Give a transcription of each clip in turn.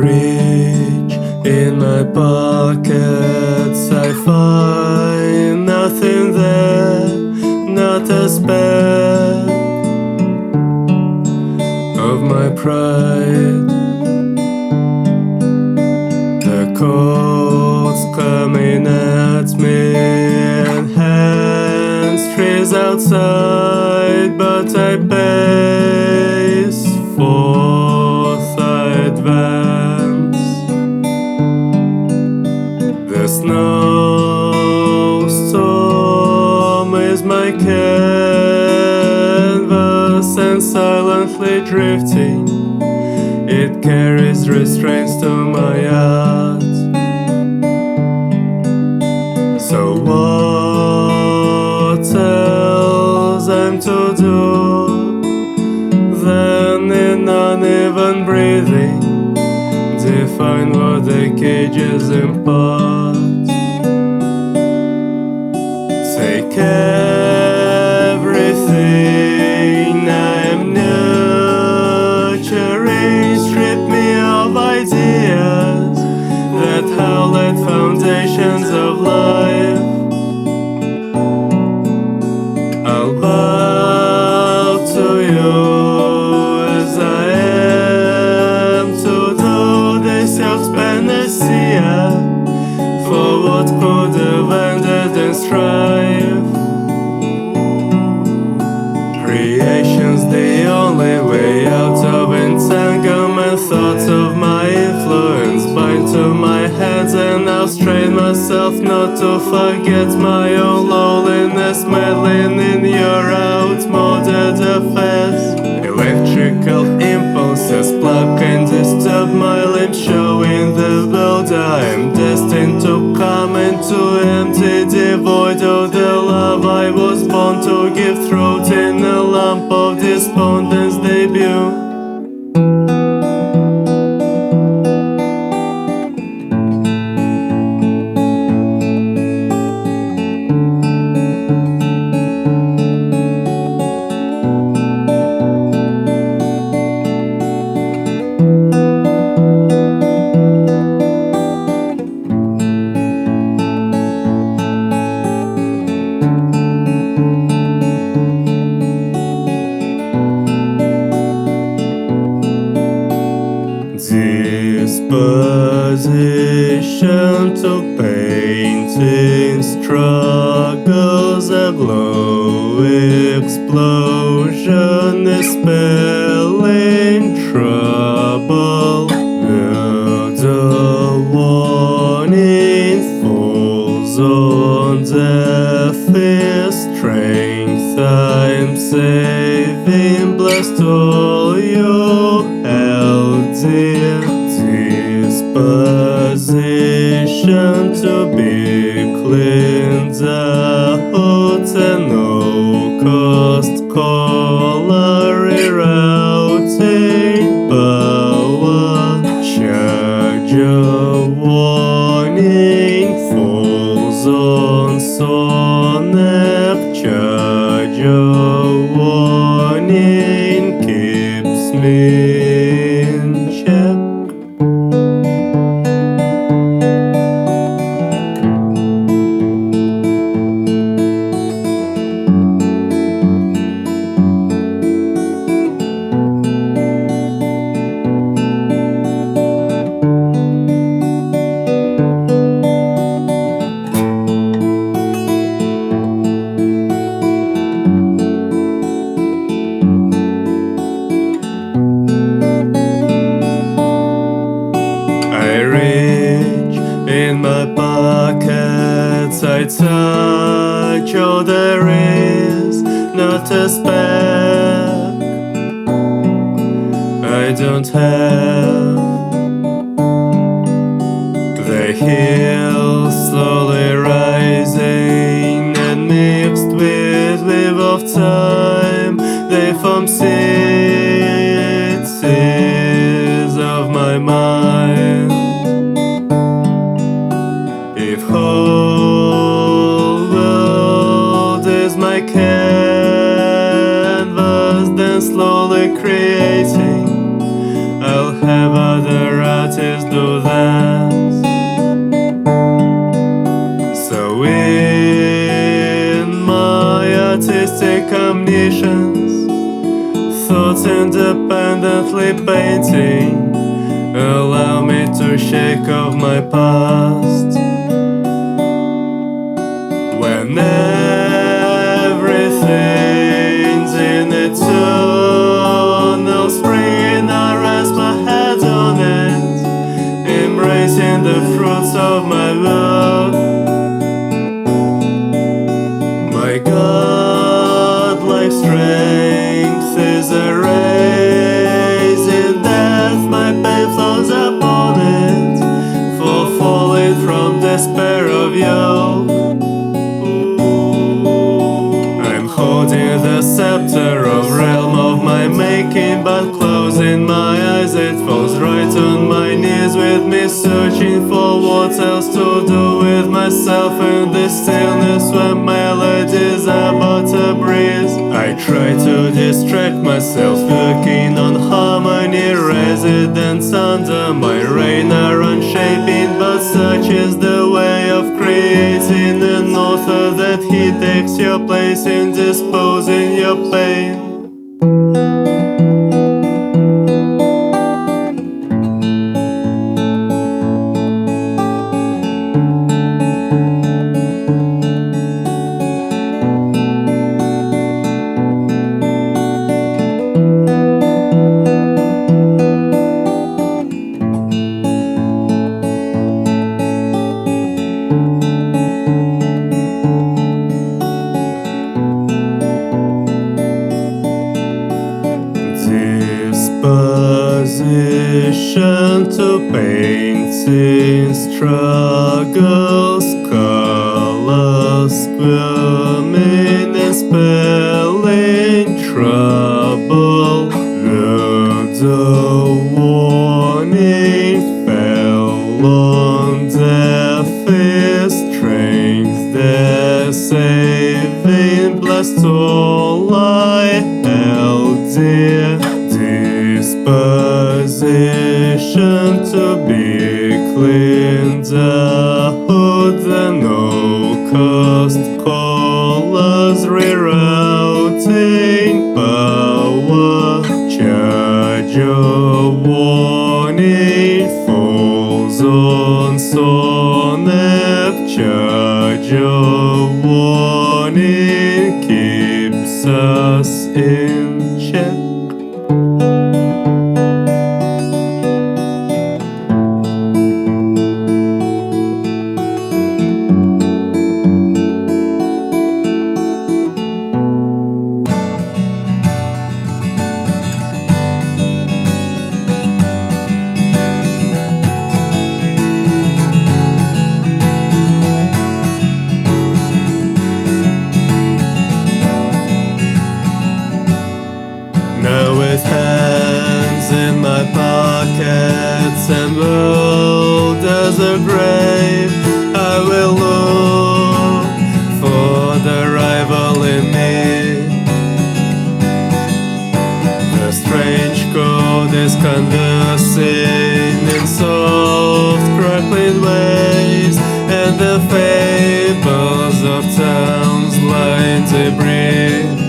reach in my pockets, I find nothing there, not a speck of my pride. The cold's coming at me and hands freeze outside, but I pace forth, I advance. The snowstorm is my canvas, and silently drifting, it carries restraints to my art. So what else I'm to do than in uneven breathing define what the cages impart? Take everything I am nurturing, strip me of ideas that howl at foundations of life. I'll bow to you as I am to do this yoke's panacea for what could have ended in strife. Creation's the only way out of entanglement. Thoughts of my influence bind to my hands, and I'll strain myself not to forget my own loneliness, meddling in your outmoded affairs. Electrical impulses pluck and disturb my limbs, showing the world I am destined to come into empty, devoid of the love I was born to give throat in a lump of despondence debut. Disposition to painting, struggles aglow, explosion is spelling trouble. The warning falls on deaf ears, strength I'm saving, blessed all you held dear. Disposition to be cleaned out, and no cost collar rerouting power. Charge a warning falls on sonnet. Charge a warning keeps me in check. In my pockets I touch all there is, not a speck I don't have. The hills slowly rising and mixed with wave of time, they form cities of my mind. If whole world is my canvas, then slowly creating, I'll have other artists omniscience. Thoughts independently painting allow me to shake off my past. When everything's in eternal spring, I rest my head on it, embracing the fruits of my work. My God-like strength is erasing death, my pain flows upon it, for falling from despair of yoke. I'm holding the scepter of realm of my making, but closing my eyes it falls right on my knees, with me searching for what else to do with myself in this stillness when melodies are but a breeze. I try to distract myself, looking on harmony. Residents under my reign are unshaping, but such is the way of creating an author that he takes your place in disposing your pain. Disposition to paint in struggles, colors squirming and spelling trouble. The warning fell on deaf ears, strength the saving blessed all I held dear. Disposition to be cleaned out, the no-cost colors rerouting power. Charge of warning falls on sonnet. Charge of warning keeps us in check. With hands in my pockets and world as a grave, I will look for the rival in me. The strange code is conversing in soft crackling ways, and the fables of towns lie in debris.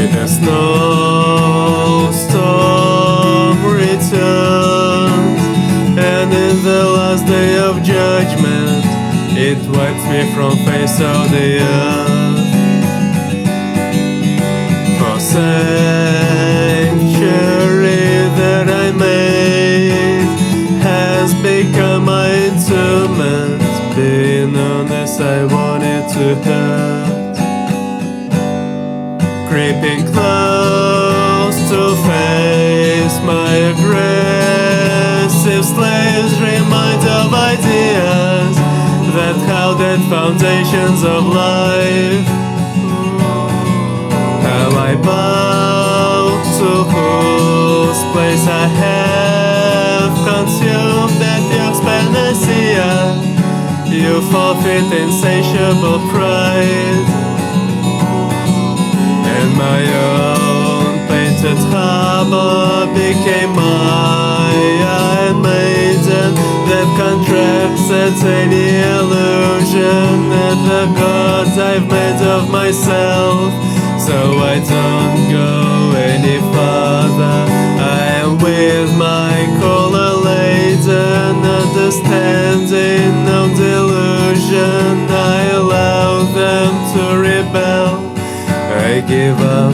The snowstorm returns, and in the last day of judgment, it wipes me from face of the earth. For sanctuary that I made has become my interment. Being honest, I wanted to hurt. Creeping close to face my aggressive slaves, remind of ideas that held at foundations of life. How I bow to whose place I have consumed that yoke's panacea. You forfeit insatiable pride, and my own painted harbor became my maiden that contracts at any illusion and the gods I've made of myself. So I don't go any farther. I am with my caller laden, understanding no delusion. I allow them to rebel. I give up,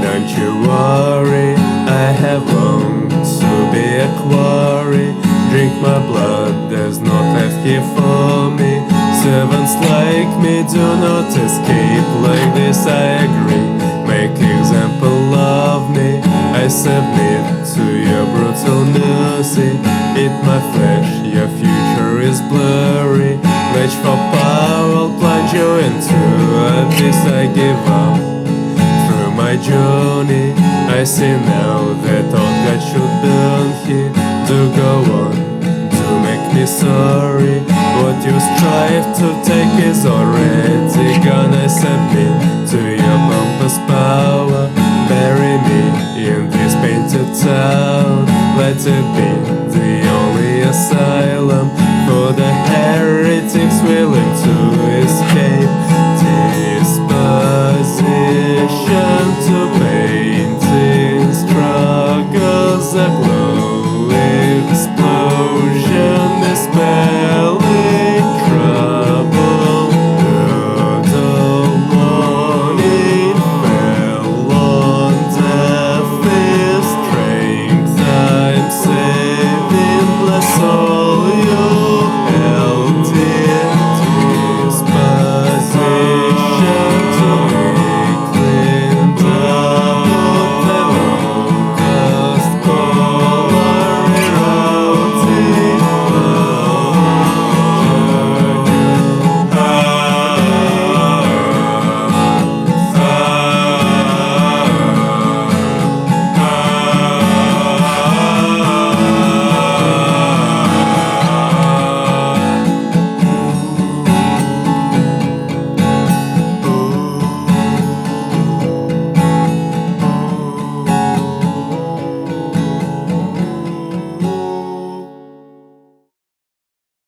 don't you worry. I have longed to be a quarry. Drink my blood, there's no left here for me. Servants like me do not escape like this, I agree. Make example of me. I submit to your brutal mercy. Eat my flesh, your future is blurry. Reach for power, I'll plunge you into abyss. I give up through my journey. I see now that all God should burn here. Do go on, do make me sorry. What you strive to take is already gone. I submit to your pompous power.